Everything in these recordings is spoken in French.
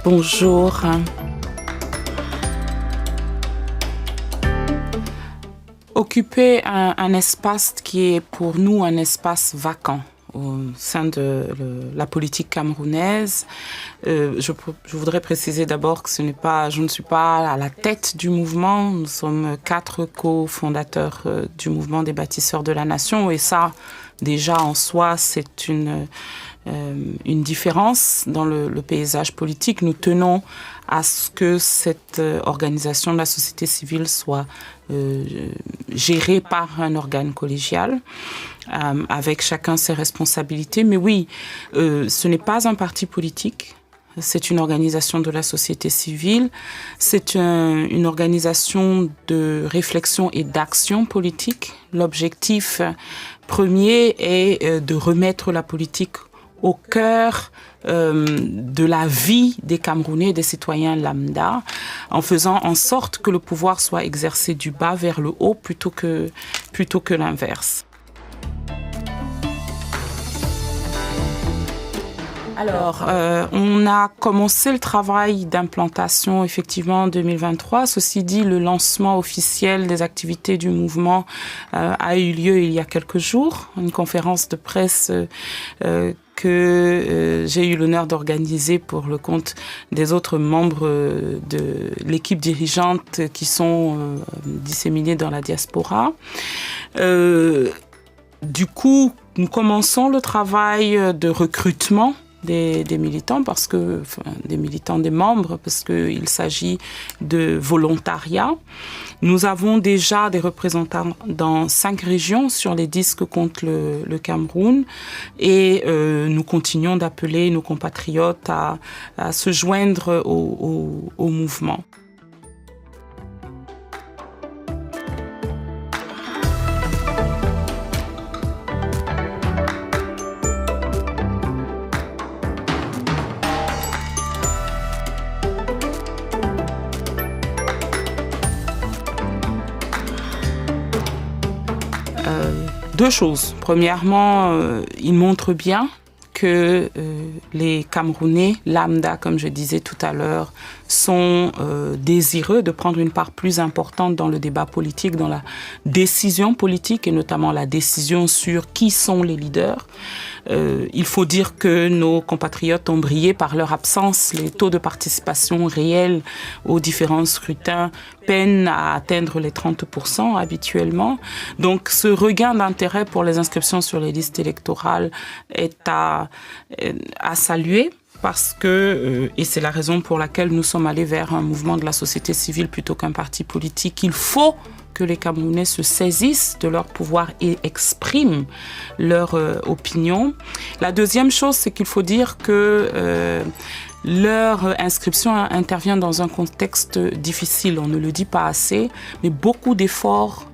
Bonjour. Occuper un espace qui est pour nous un espace vacant au sein de la politique camerounaise. Je voudrais préciser d'abord que je ne suis pas à la tête du mouvement. Nous sommes 4 cofondateurs du mouvement des bâtisseurs de la nation et ça, déjà en soi, c'est une différence dans le paysage politique. Nous tenons à ce que cette organisation de la société civile soit gérée par un organe collégial, avec chacun ses responsabilités. Mais oui, ce n'est pas un parti politique. C'est une organisation de la société civile. C'est une organisation de réflexion et d'action politique. L'objectif premier est de remettre la politique au cœur de la vie des Camerounais, des citoyens lambda, en faisant en sorte que le pouvoir soit exercé du bas vers le haut plutôt que l'inverse. Alors, on a commencé le travail d'implantation effectivement en 2023. Ceci dit, le lancement officiel des activités du mouvement a eu lieu il y a quelques jours. Une conférence de presse que j'ai eu l'honneur d'organiser pour le compte des autres membres de l'équipe dirigeante qui sont disséminés dans la diaspora. Du coup, nous commençons le travail de recrutement des militants, des membres, parce qu'il s'agit de volontariat. Nous avons déjà des représentants dans 5 régions sur les 10 que compte le Cameroun et nous continuons d'appeler nos compatriotes à se joindre au mouvement. Deux choses. Premièrement, il montre bien que les Camerounais lambda, comme je disais tout à l'heure, sont désireux de prendre une part plus importante dans le débat politique, dans la décision politique et notamment la décision sur qui sont les leaders. Il faut dire que nos compatriotes ont brillé par leur absence. Les taux de participation réels aux différents scrutins peinent à atteindre les 30% habituellement. Donc ce regain d'intérêt pour les inscriptions sur les listes électorales est à saluer. Parce que, et c'est la raison pour laquelle nous sommes allés vers un mouvement de la société civile plutôt qu'un parti politique, il faut que les Camerounais se saisissent de leur pouvoir et expriment leur opinion. La deuxième chose, c'est qu'il faut dire que leur inscription intervient dans un contexte difficile. On ne le dit pas assez, mais beaucoup d'efforts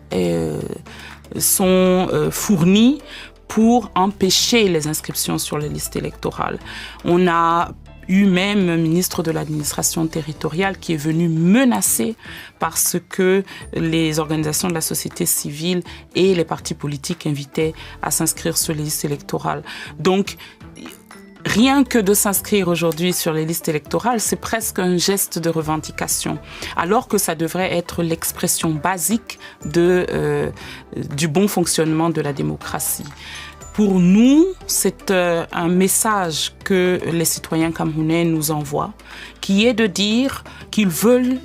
sont fournis pour empêcher les inscriptions sur les listes électorales. On a eu même un ministre de l'administration territoriale qui est venu menacer parce que les organisations de la société civile et les partis politiques invitaient à s'inscrire sur les listes électorales. Donc, rien que de s'inscrire aujourd'hui sur les listes électorales, c'est presque un geste de revendication, alors que ça devrait être l'expression basique du bon fonctionnement de la démocratie. Pour nous, c'est un message que les citoyens camerounais nous envoient, qui est de dire qu'ils veulent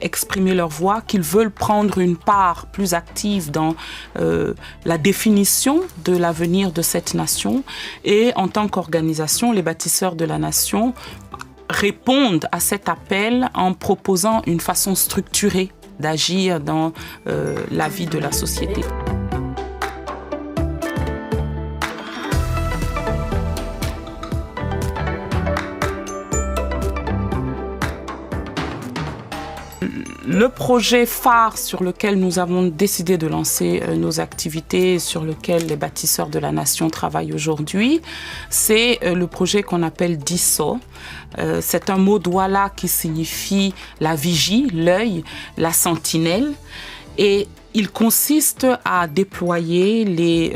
exprimer leur voix, qu'ils veulent prendre une part plus active dans la définition de l'avenir de cette nation. Et en tant qu'organisation, les bâtisseurs de la nation répondent à cet appel en proposant une façon structurée d'agir dans la vie de la société. Le projet phare sur lequel nous avons décidé de lancer nos activités, sur lequel les bâtisseurs de la nation travaillent aujourd'hui, c'est le projet qu'on appelle DISO. C'est un mot douala qui signifie la vigie, l'œil, la sentinelle. Et Il consiste à déployer les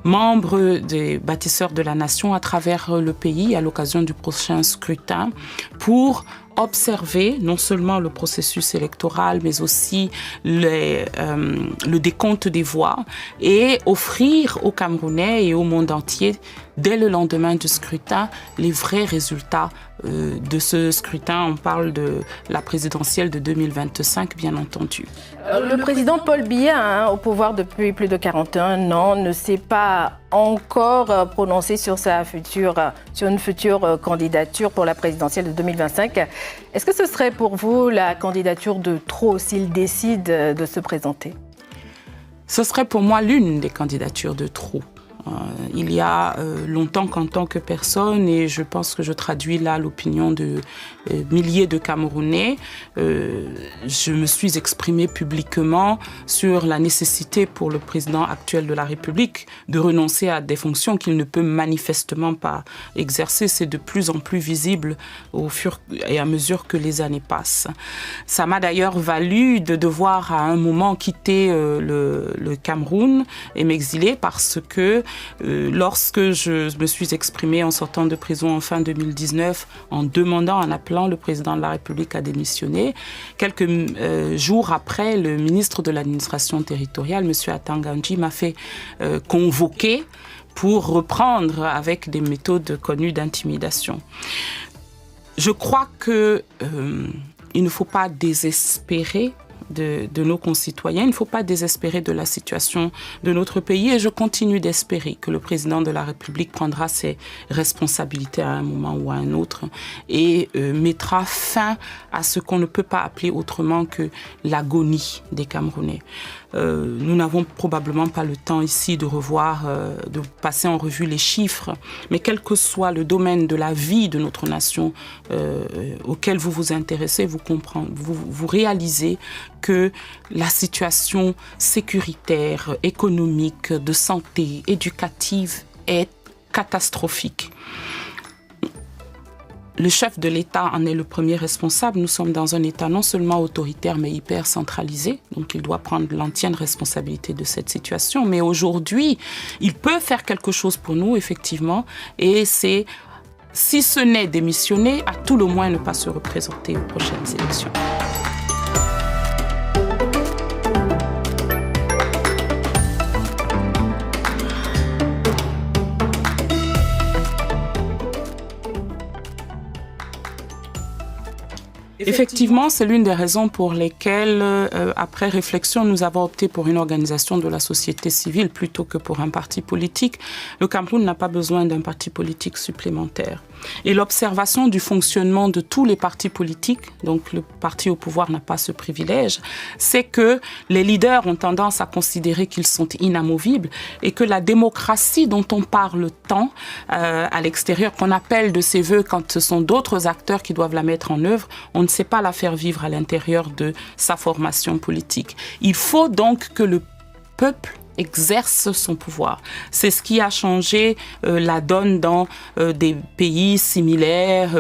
membres des bâtisseurs de la nation à travers le pays à l'occasion du prochain scrutin pour observer non seulement le processus électoral, mais aussi le décompte des voix et offrir aux Camerounais et au monde entier, dès le lendemain du scrutin, les vrais résultats de ce scrutin. On parle de la présidentielle de 2025, bien entendu. Le président Paul Biya, au pouvoir depuis plus de 41 ans, ne s'est pas encore prononcé sur une future candidature pour la présidentielle de 2025. Est-ce que ce serait pour vous la candidature de trop s'il décide de se présenter? Ce serait pour moi l'une des candidatures de trop. Il y a longtemps qu'en tant que personne, et je pense que je traduis là l'opinion de milliers de Camerounais, je me suis exprimée publiquement sur la nécessité pour le président actuel de la République de renoncer à des fonctions qu'il ne peut manifestement pas exercer. C'est de plus en plus visible au fur et à mesure que les années passent. Ça m'a d'ailleurs valu de devoir à un moment quitter le Cameroun et m'exiler parce que lorsque je me suis exprimée en sortant de prison en fin 2019, en demandant, en appelant le président de la République à démissionner, quelques jours après, le ministre de l'administration territoriale, M. Atangandji, m'a fait convoquer pour reprendre avec des méthodes connues d'intimidation. Je crois qu'il ne faut pas désespérer de nos concitoyens. Il ne faut pas désespérer de la situation de notre pays et je continue d'espérer que le président de la République prendra ses responsabilités à un moment ou à un autre et mettra fin à ce qu'on ne peut pas appeler autrement que l'agonie des Camerounais. Nous n'avons probablement pas le temps ici de de passer en revue les chiffres, mais quel que soit le domaine de la vie de notre nation auquel vous vous intéressez, vous réalisez que la situation sécuritaire, économique, de santé, éducative est catastrophique. Le chef de l'État en est le premier responsable. Nous sommes dans un État non seulement autoritaire, mais hyper centralisé. Donc, il doit prendre l'entière responsabilité de cette situation. Mais aujourd'hui, il peut faire quelque chose pour nous, effectivement. Et c'est, si ce n'est démissionner, à tout le moins ne pas se représenter aux prochaines élections. Effectivement, c'est l'une des raisons pour lesquelles, après réflexion, nous avons opté pour une organisation de la société civile plutôt que pour un parti politique. Le Cameroun n'a pas besoin d'un parti politique supplémentaire. Et l'observation du fonctionnement de tous les partis politiques, donc le parti au pouvoir n'a pas ce privilège, c'est que les leaders ont tendance à considérer qu'ils sont inamovibles et que la démocratie dont on parle tant à l'extérieur, qu'on appelle de ses voeux quand ce sont d'autres acteurs qui doivent la mettre en œuvre, on ne sait pas la faire vivre à l'intérieur de sa formation politique. Il faut donc que le peuple exerce son pouvoir. C'est ce qui a changé la donne dans des pays similaires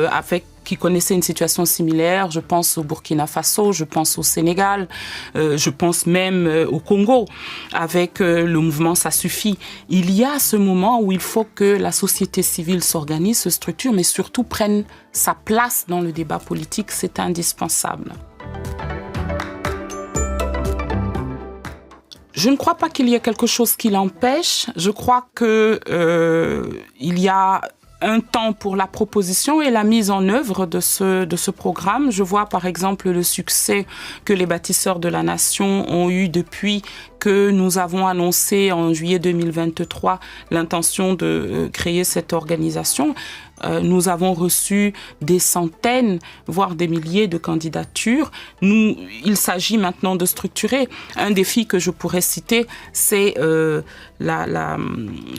qui connaissaient une situation similaire. Je pense au Burkina Faso, je pense au Sénégal, je pense même au Congo, avec le mouvement Ça suffit. Il y a ce moment où il faut que la société civile s'organise, se structure, mais surtout prenne sa place dans le débat politique. C'est indispensable. Je ne crois pas qu'il y ait quelque chose qui l'empêche. Je crois que il y a un temps pour la proposition et la mise en œuvre de ce programme. Je vois par exemple le succès que les bâtisseurs de la nation ont eu depuis que nous avons annoncé en juillet 2023 l'intention de créer cette organisation. Nous avons reçu des centaines, voire des milliers de candidatures. Il s'agit maintenant de structurer. Un défi que je pourrais citer, c'est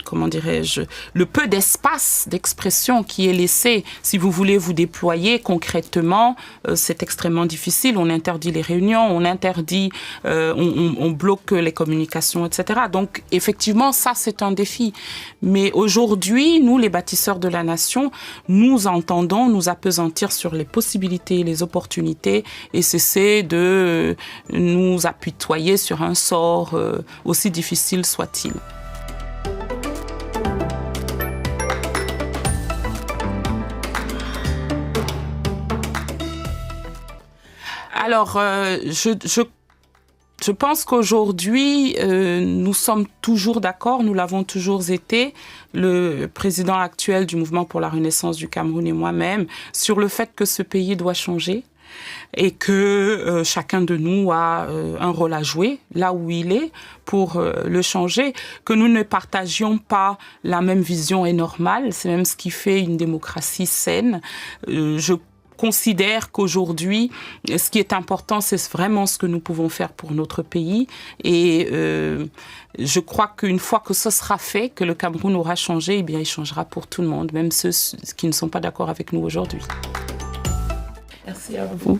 comment dirais-je, le peu d'espace d'expression qui est laissé. Si vous voulez vous déployer concrètement, c'est extrêmement difficile. On interdit les réunions, on bloque les communications, etc. Donc, effectivement, ça, c'est un défi. Mais aujourd'hui, nous, les bâtisseurs de la nation, nous entendons nous appesantir sur les possibilités, les opportunités et cesser de nous apitoyer sur un sort aussi difficile soit-il. Alors, je pense qu'aujourd'hui, nous sommes toujours d'accord, nous l'avons toujours été, le président actuel du Mouvement pour la Renaissance du Cameroun et moi-même, sur le fait que ce pays doit changer et que chacun de nous a un rôle à jouer là où il est pour le changer, que nous ne partagions pas la même vision est normal, c'est même ce qui fait une démocratie saine. Je considère qu'aujourd'hui, ce qui est important, c'est vraiment ce que nous pouvons faire pour notre pays. Et je crois qu'une fois que ce sera fait, que le Cameroun aura changé, eh bien, il changera pour tout le monde, même ceux qui ne sont pas d'accord avec nous aujourd'hui. Merci à vous.